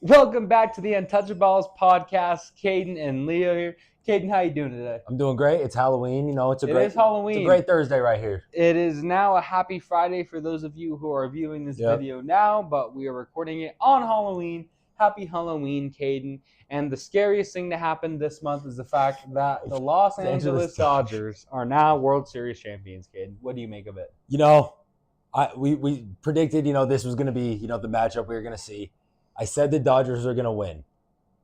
Welcome back to the Untouchaballs podcast. Caden and Leo here. Caden, how you doing today? I'm doing great. It's Halloween. It's It is Halloween. It's a great Thursday right here. It is now a happy Friday for those of you who are viewing this video now, but we are recording it on Halloween. Happy Halloween, Caden. And the scariest thing to happen this month is the fact that the Los Angeles Dodgers are now World Series champions, Caden. What do you make of it? We predicted, this was going to be, the matchup we were going to see. I said the Dodgers are going to win.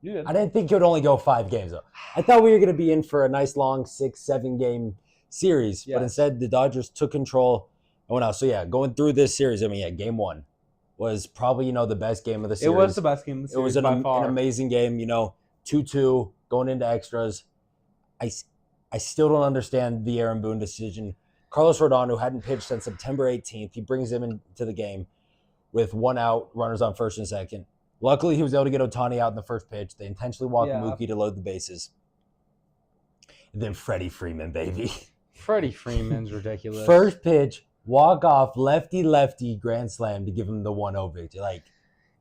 You did. I didn't think it would only go 5 games, though. I thought we were going to be in for a nice long 6-7 game series, but instead the Dodgers took control and went out. So, going through this series, game 1 was probably, the best game of the series. It was the best game of the series. It was by far. an amazing game, 2-2 going into extras. I still don't understand the Aaron Boone decision. Carlos Rodon, who hadn't pitched since September 18th, he brings him into the game with 1 out, runners on first and second. Luckily, he was able to get Ohtani out in the first pitch. They intentionally walked Mookie to load the bases. And then Freddie Freeman, baby. Freddie Freeman's ridiculous. First pitch, walk off, lefty grand slam to give him the 1-0 victory.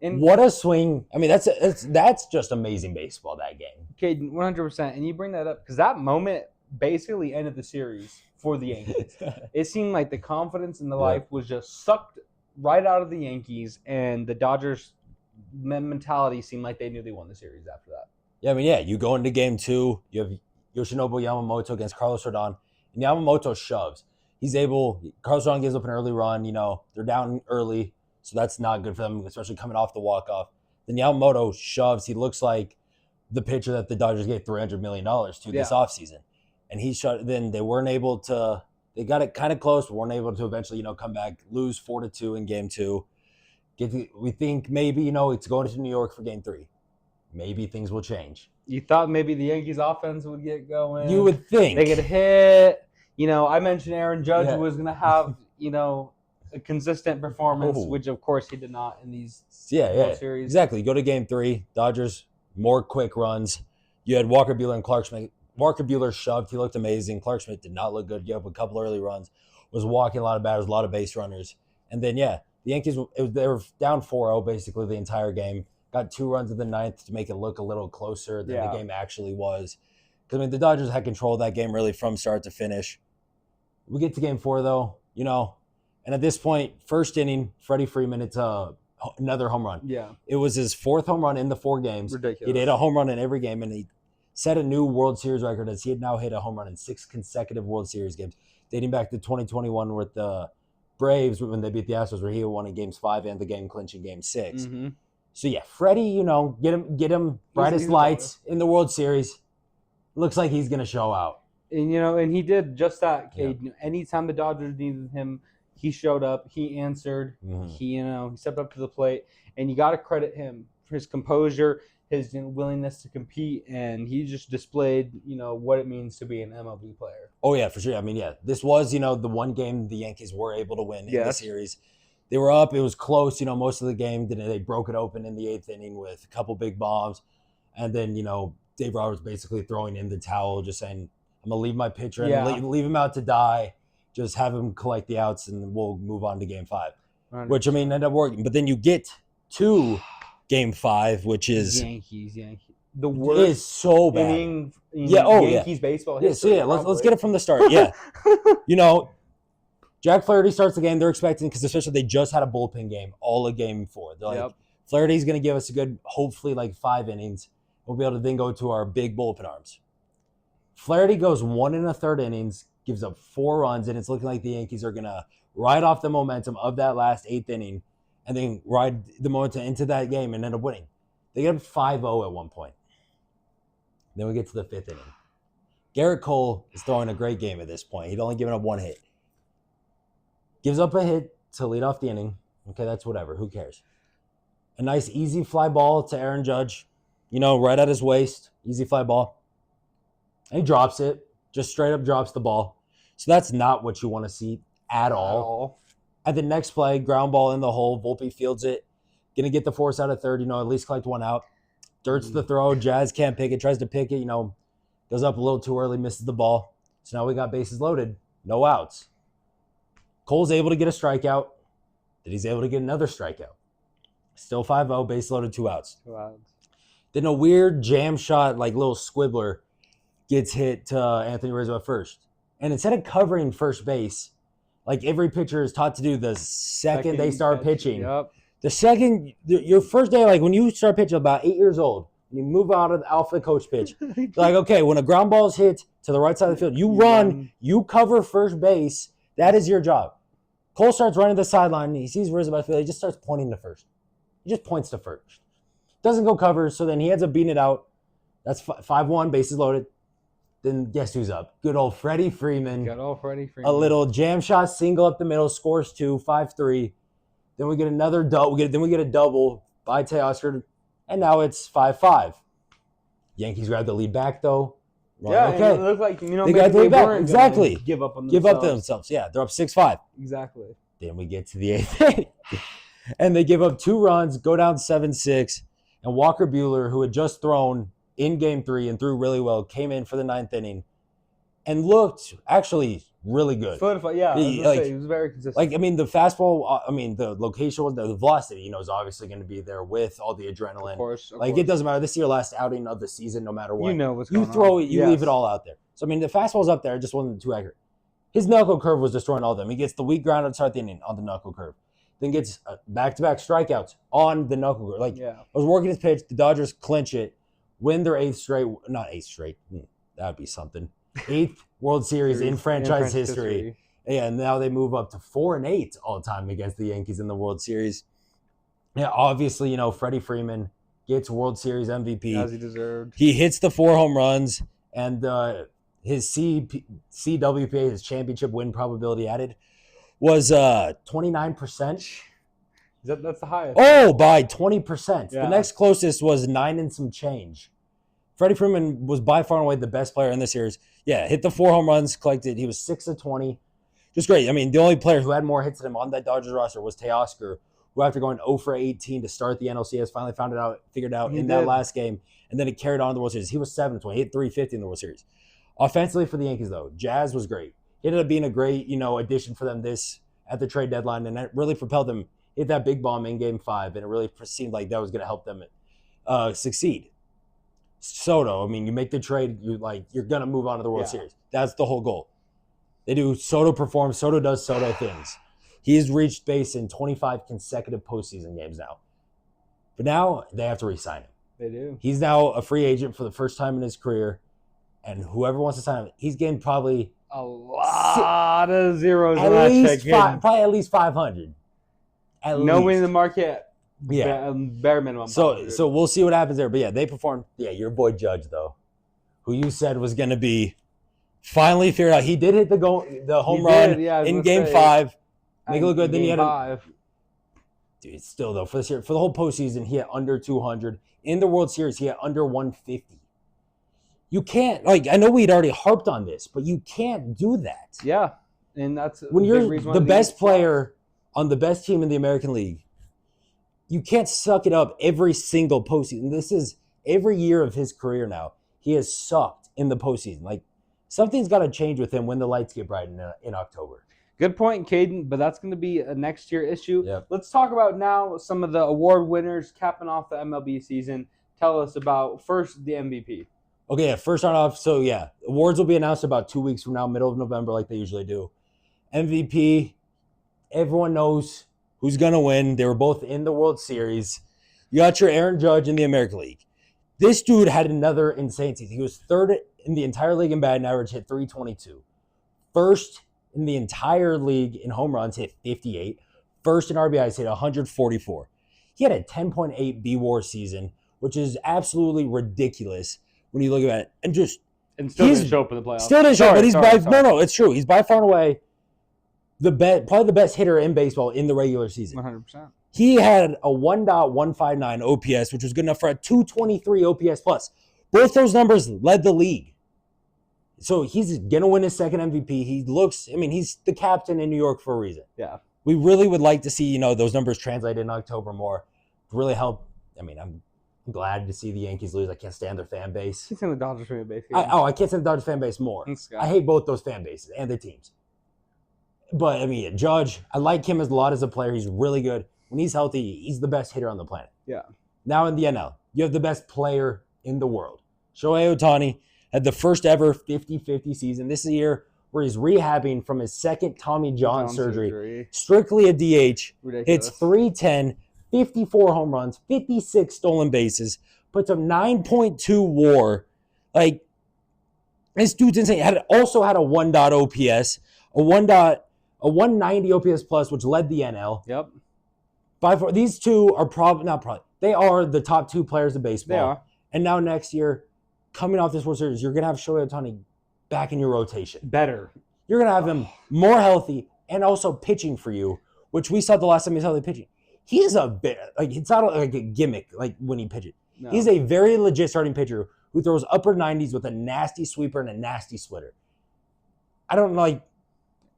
What a swing. That's just amazing baseball, that game. Okay, 100%. And you bring that up because that moment basically ended the series for the Yankees. It seemed like the confidence in the life was just sucked right out of the Yankees, and the Dodgers mentality seemed like they knew they won the series after that. You go into game 2, you have Yoshinobu Yamamoto against Carlos Rodon, and Yamamoto shoves. Carlos Rodon gives up an early run, they're down early, so that's not good for them, especially coming off the walk-off. Then Yamamoto shoves. He looks like the pitcher that the Dodgers gave $300 million to this offseason. And he shot. Then they weren't able to. They got it kind of close, but weren't able to eventually, come back, lose 4-2 in game 2. We think maybe, it's going to New York for game 3. Maybe things will change. You thought maybe the Yankees offense would get going. You would think they could hit. I mentioned Aaron Judge was going to have, a consistent performance, which of course he did not in these World Series. Exactly. You go to game 3, Dodgers more quick runs. You had Walker Buehler and Clark Schmidt. Walker Buehler shoved. He looked amazing. Clark Schmidt did not look good. Gave up a couple early runs. Was walking a lot of batters, a lot of base runners. And then, the Yankees, they were down 4-0 basically the entire game. Got 2 runs in the 9th to make it look a little closer than the game actually was. Because, the Dodgers had control of that game really from start to finish. We get to game 4, though, and at this point, first inning, Freddie Freeman, it's another home run. Yeah. It was his 4th home run in the 4 games. Ridiculous. He hit a home run in every game, and he set a new World Series record as he had now hit a home run in 6 consecutive World Series games, dating back to 2021 with the Braves when they beat the Astros, where he won in games 5 and the game clinching game 6. Mm-hmm. So Freddie, get him brightest lights in the World Series. Looks like he's gonna show out. And and he did just that, Cade. Yeah. Anytime the Dodgers needed him, he showed up. He answered. Mm-hmm. He stepped up to the plate, and you got to credit him for his composure, his willingness to compete, and he just displayed, what it means to be an MLB player. Oh yeah, for sure. This was, the one game the Yankees were able to win in the series. They were up. It was close, most of the game. They broke it open in the 8th inning with a couple big bombs, and then Dave Roberts basically throwing in the towel, just saying, "I'm gonna leave my pitcher and leave him out to die. Just have him collect the outs, and we'll move on to game 5." 100%. Which ended up working. But then you get to game 5, which is Yankees. The worst is so bad. Inning Yankees baseball history. Let's get it from the start. Yeah. Jack Flaherty starts the game. They're expecting, because especially they just had a bullpen game, all of game 4. They're like, Flaherty's going to give us a good, hopefully 5 innings. We'll be able to then go to our big bullpen arms. Flaherty goes 1 1/3 innings, gives up 4 runs, and it's looking like the Yankees are going to ride off the momentum of that last 8th inning and then ride the momentum into that game and end up winning. They get up 5-0 at one point. Then we get to the 5th inning. Garrett Cole is throwing a great game at this point. He'd only given up 1 hit. Gives up a hit to lead off the inning. Okay, that's whatever. Who cares? A nice easy fly ball to Aaron Judge, right at his waist. Easy fly ball. And he drops it. Just straight up drops the ball. So that's not what you want to see at all. At the next play, ground ball in the hole. Volpe fields it. Going to get the force out of third, at least collect 1 out. Dirt's the throw. Jazz can't pick it. Tries to pick it, goes up a little too early, misses the ball. So now we got bases loaded. No outs. Cole's able to get a strikeout. Then he's able to get another strikeout. Still 5-0, base loaded, 2 outs. 2 outs. Then a weird jam shot, like little squibbler, gets hit to Anthony Rizzo at first. And instead of covering first base, like every pitcher is taught to do the second they start pitching. Yep. The second, your first day, like when you start pitching about 8 years old, you move out of the alpha coach pitch. Like, okay, when a ground ball is hit to the right side of the field, you run, you cover first base. That is your job. Cole starts running the sideline. He sees Rizzo by the field. He just starts pointing to first. He just points to first. Doesn't go cover, so then he ends up beating it out. That's 5-1, bases loaded. Then guess who's up? Good old Freddie Freeman. Good old Freddie Freeman. A little jam shot single up the middle, scores 2, 5-3. Then we get another double. Then we get a double by Teoscar, and now it's 5-5. Yankees grab the lead back though. Yeah, okay. It looked like, they got the lead back. Exactly. Give up on themselves. Yeah, they're up 6-5. Exactly. Then we get to the 8th inning, and they give up 2 runs, go down 7-6, and Walker Buehler, who had just thrown in Game 3 and threw really well, came in for the 9th inning and looked actually really good. Solidified, yeah. He was very consistent. Like, I mean, the fastball, the location was the velocity, is obviously going to be there with all the adrenaline. Of course. It doesn't matter. This is your last outing of the season, no matter what. What's going on. You throw it, you leave it all out there. So, I mean, the fastball's up there, it just wasn't too accurate. His knuckle curve was destroying all of them. He gets the weak ground to start the inning on the knuckle curve. Then gets back-to-back strikeouts on the knuckle curve. I was working his pitch. The Dodgers clinch it, win their 8th straight. Not 8th straight. That would be something. 8th World Series in franchise history. Yeah, and now they move up to 4-8 all time against the Yankees in the World Series. Yeah, obviously, Freddie Freeman gets World Series MVP. As he deserved. He hits the 4 home runs, and his CWPA, his championship win probability added, was 29%. That's the highest. Oh, by 20%. Yeah. The next closest was 9 and some change. Freddie Freeman was by far and away the best player in the series. Yeah, hit the 4 home runs, collected. He was 6 of 20. Just great. I mean, the only player who had more hits than him on that Dodgers roster was Teoscar, who after going 0 for 18 to start the NLCS, finally figured out that last game, and then it carried on in the World Series. He was 7 of 20. He hit 350 in the World Series. Offensively for the Yankees, though, Jazz was great. He ended up being a great, addition for them at the trade deadline, and that really propelled them. Hit that big bomb in Game 5, and it really seemed like that was going to help them succeed. Soto, I mean, you make the trade, you're going to move on to the World Series. That's the whole goal. They do. Soto performs. Soto does Soto things. He's reached base in 25 consecutive postseason games now. But now they have to re-sign him. They do. He's now a free agent for the first time in his career, and whoever wants to sign him, he's getting probably a lot of zeros at on that least check. Probably at least 500. Knowing the market, yeah, bare minimum. So we'll see what happens there. But yeah, they performed. Yeah, your boy Judge though, who you said was going to be. Finally figured out he did hit the home run in Game 5. Make it look good. Then he had dude, still though for the whole postseason he had under 200. In the World Series he had under 150. You can't I know we'd already harped on this, but you can't do that. Yeah, and that's when you're the best player on the best team in the American League. You can't suck it up every single postseason. This is every year of his career now. He has sucked in the postseason. Something's got to change with him when the lights get bright in October. Good point, Caden, but that's going to be a next year issue. Yep. Let's talk about now some of the award winners capping off the MLB season. Tell us about, first, the MVP. Okay, first start off, awards will be announced about 2 weeks from now, middle of November, like they usually do. MVP, everyone knows who's going to win. They were both in the World Series. You got your Aaron Judge in the American League. This dude had another insane season. He was 3rd in the entire league in batting average, hit 322. 1st in the entire league in home runs, hit 58. 1st in RBIs, hit 144. He had a 10.8 B-WAR season, which is absolutely ridiculous when you look at it. And still didn't show up in the playoffs. Still didn't show up, but no, it's true. He's by far and away probably the best hitter in baseball in the regular season. 100%. He had a 1.159 OPS, which was good enough for a 223 OPS plus. Both those numbers led the league. So he's going to win his second MVP. He's the captain in New York for a reason. Yeah. We really would like to see, those numbers translate in October more. Really help. I'm glad to see the Yankees lose. I can't stand their fan base. I can't stand the Dodgers fan base. I can't stand the Dodgers fan base more. I hate both those fan bases and their teams. But, Judge, I like him a lot as a player. He's really good. when he's healthy, he's the best hitter on the planet. Yeah. Now in the NL, you have the best player in the world. Shohei Ohtani had the first ever 50-50 season. This is a year where he's rehabbing from his second Tommy John surgery. Strictly a DH. Ridiculous. Hits 310, 54 home runs, 56 stolen bases, puts up 9.2 WAR. Like, this dude's insane. Also had a 1. OPS, a 190 OPS plus, which led the NL. Yep. These two are they are the top 2 players of baseball. They are. And now next year, coming off this World Series, you're going to have Shohei Ohtani back in your rotation. Better. You're going to have him more healthy and also pitching for you, which we saw the last time he was healthy pitching. He is it's not like a gimmick like when he pitches. No. He's a very legit starting pitcher who throws upper 90s with a nasty sweeper and a nasty splitter. I don't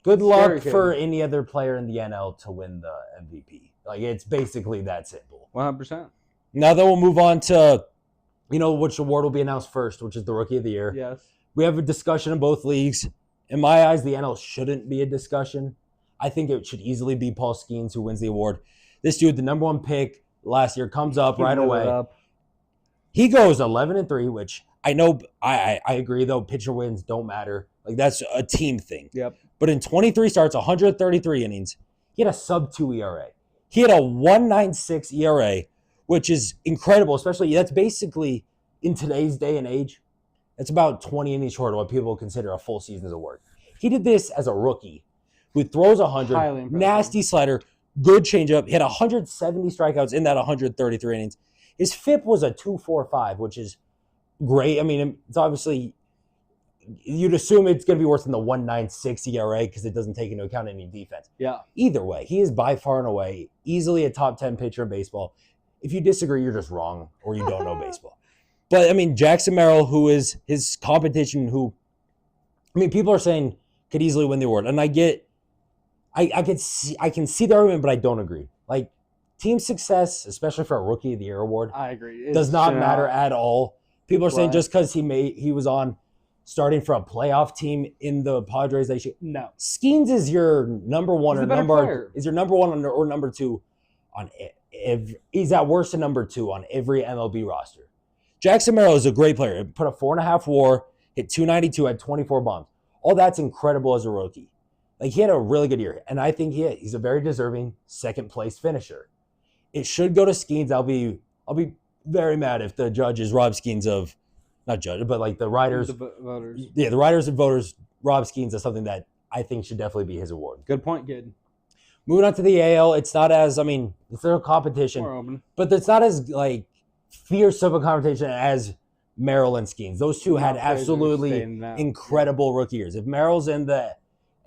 good luck for any other player in the NL to win the MVP. It's basically that simple. 100%. Now then we'll move on to, which award will be announced first, which is the Rookie of the Year. Yes. We have a discussion in both leagues. In my eyes, the NL shouldn't be a discussion. I think it should easily be Paul Skeens who wins the award. This dude, the number 1 pick last year, comes up right away. He goes 11-3, which I know I agree, though. Pitcher wins don't matter. That's a team thing. Yep. But in 23 starts, 133 innings, he had a sub-2 ERA. He had a 1.96 ERA, which is incredible, especially that's basically in today's day and age. It's about 20 innings short of what people consider a full season's of work. He did this as a rookie who throws 100, nasty slider, good changeup. He had 170 strikeouts in that 133 innings. His FIP was a 2.45, which is great. I mean, it's obviously, you'd assume it's going to be worse than the 1.96 ERA because it doesn't take into account any defense. Yeah. Either way, he is by far and away easily a top 10 pitcher in baseball. If you disagree, you're just wrong or you don't know baseball. But, I mean, Jackson Merrill, who is his competition, people are saying could easily win the award. And I can see the argument, but I don't agree. Team success, especially for a Rookie of the Year award, I agree. Does not matter at all. People are saying just because he was on starting for a playoff team in the Padres, they should. No. Skeens is your number 1 or number 2 on he's at worst a number 2 on every MLB roster. Jackson Merrill is a great player. Put a 4.5 WAR, hit 292, had 24 bombs. All that's incredible as a rookie. He had a really good year, and I think he's a very deserving second place finisher. It should go to Skeens. I'll be very mad if the judges rob Skeens of, not judge, but the writers. The voters. Yeah, the writers and voters rob Skeens of something that I think should definitely be his award. Good point, kid. Moving on to the AL, it's not as, it's a competition, but it's not as fierce of a competition as Merrill and Skeens. Those two had absolutely incredible rookie years. If Merrill's in the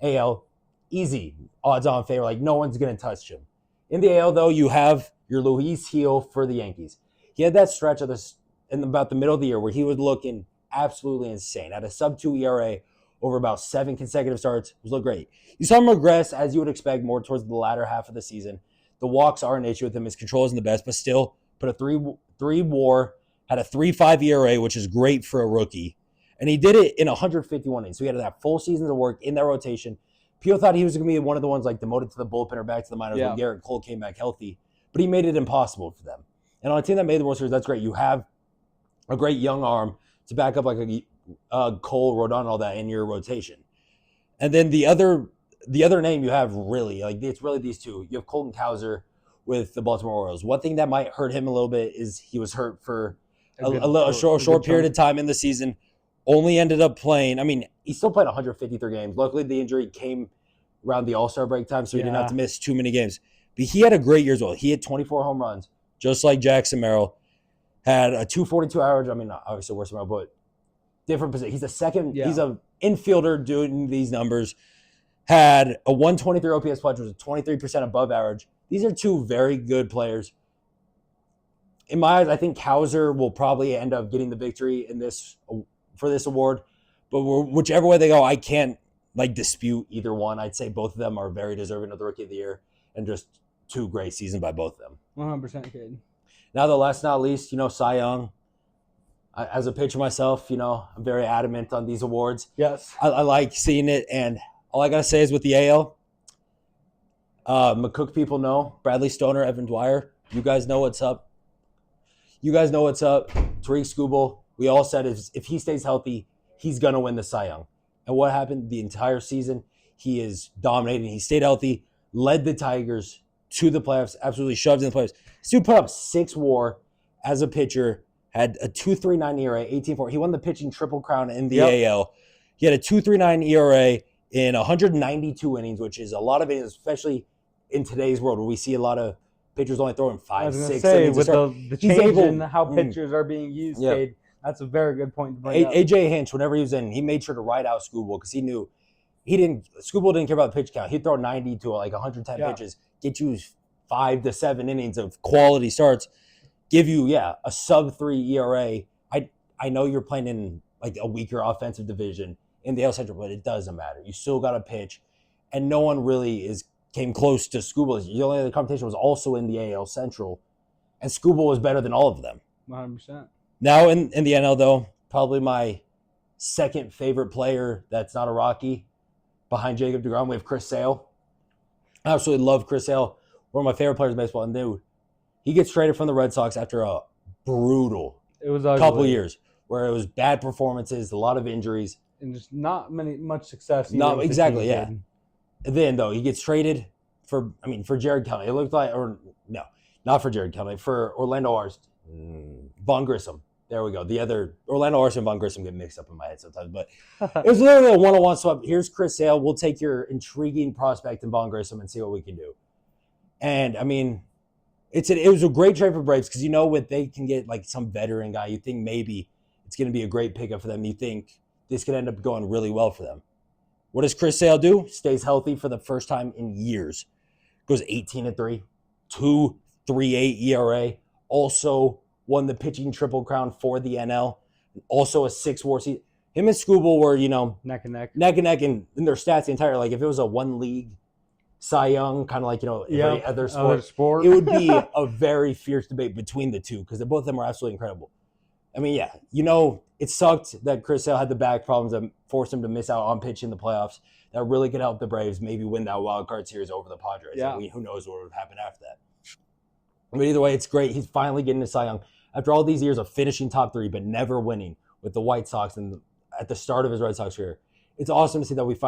AL, easy odds-on favor. No one's going to touch him. In the AL, though, you have your Luis Gil for the Yankees. He had that stretch in about the middle of the year where he was looking absolutely insane. Had a sub-2 ERA over about 7 consecutive starts. Was look great. You saw him regress, as you would expect, more towards the latter half of the season. The walks are an issue with him. His control isn't the best, but still put a 3 WAR, had a 3.5 ERA, which is great for a rookie. And he did it in 151 innings. So he had that full season of work in that rotation. People thought he was going to be one of the ones demoted to the bullpen or back to the minors when Garrett Cole came back healthy. But he made it impossible for them. And on a team that made the World Series, that's great. You have a great young arm to back up Cole, Rodon, and all that in your rotation. And then the other name you have really, it's really these two. You have Colton Cowser with the Baltimore Orioles. One thing that might hurt him a little bit is he was hurt for a short period of time in the season. Only ended up playing. He still played 153 games. Luckily, the injury came around the All-Star break time, so he didn't have to miss too many games. But he had a great year as well. He had 24 home runs, just like Jackson Merrill. Had a 242 average. Obviously worse than Merrill, but different position. He's a second. Yeah. He's an infielder doing these numbers. Had a 123 OPS plus, which was 23% above average. These are two very good players. In my eyes, I think Cowser will probably end up getting the victory for this award. But whichever way they go, I can't dispute either one. I'd say both of them are very deserving of the Rookie of the Year and just two great seasons by both of them. 100% kid. Now, the last not least, Cy Young. As a pitcher myself, I'm very adamant on these awards. Yes. I like seeing it, and all I got to say is with the AL, McCook people know. Bradley Stoner, Evan Dwyer. You guys know what's up. Tariq Skubal. We all said if he stays healthy, he's going to win the Cy Young. And what happened the entire season? He is dominating. He stayed healthy, led the Tigers to the playoffs, absolutely shoved in the playoffs. This dude put up 6 WAR as a pitcher, had a 2.39 ERA, 18.4. He won the pitching triple crown in the AL. He had a 2.39 ERA in 192 innings, which is a lot of innings, especially in today's world where we see a lot of pitchers only throwing 5, 6 innings. With the change in how pitchers are being used, Cade, that's a very good point to bring up. AJ Hinch, whenever he was in, he made sure to ride out Skubal because he knew Skubal didn't care about the pitch count. He'd throw 90 to like 110 pitches, get you 5 to 7 innings of quality starts, give you a sub-3 ERA. I know you're playing in like a weaker offensive division in the AL Central, but it doesn't matter. You still got to pitch, and no one really came close to Skubal. The only other competition was also in the AL Central, and Skubal was better than all of them. 100%. Now in the NL, though, probably my second favorite player that's not a Rocky behind Jacob deGrom, we have Chris Sale. I absolutely love Chris Sale. One of my favorite players in baseball. And dude, he gets traded from the Red Sox after a brutal couple years where it was bad performances, a lot of injuries. And just not much success. No, exactly, yeah. And then, though, he gets traded for Jared Kelly. It looked like, or no, not for Jared Kelly, for Orlando Arst, Von Grissom. There we go. The other Orlando Arst and Von Grissom get mixed up in my head sometimes, but it was literally a one-on-one swap. Here's Chris Sale. We'll take your intriguing prospect in Von Grissom and see what we can do. And I mean, it was a great trade for Braves because when they can get like some veteran guy, you think maybe it's going to be a great pickup for them. You think this could end up going really well for them. What does Chris Sale do? Stays healthy for the first time in years. Goes 18-3, 2.38 ERA. Also won the pitching triple crown for the NL. Also a 6 WAR season. Him and Skubal were, neck and neck in their stats the entire. Like if it was a one league Cy Young, kind of like every other sport, it would be a very fierce debate between the two because both of them are absolutely incredible. I mean, it sucked that Chris Sale had the back problems that forced him to miss out on pitching the playoffs. That really could help the Braves maybe win that wild card series over the Padres. Yeah. I mean, who knows what would happen after that. But either way, it's great. He's finally getting to Cy Young after all these years of finishing top 3 but never winning with the White Sox and at the start of his Red Sox career. It's awesome to see that he's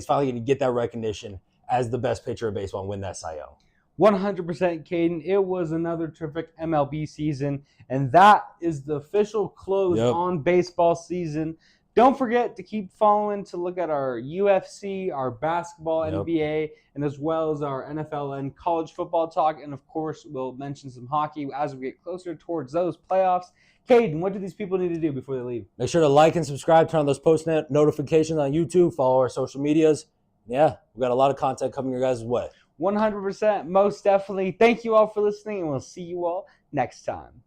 finally going to get that recognition as the best pitcher of baseball and win that Cy Young. 100%, Caden. It was another terrific MLB season, and that is the official close on baseball season. Don't forget to keep following to look at our UFC, our basketball, NBA, and as well as our NFL and college football talk. And, of course, we'll mention some hockey as we get closer towards those playoffs. Caden, what do these people need to do before they leave? Make sure to like and subscribe, turn on those post notifications on YouTube, follow our social medias. Yeah, we've got a lot of content coming your guys' way. 100%, most definitely. Thank you all for listening, and we'll see you all next time.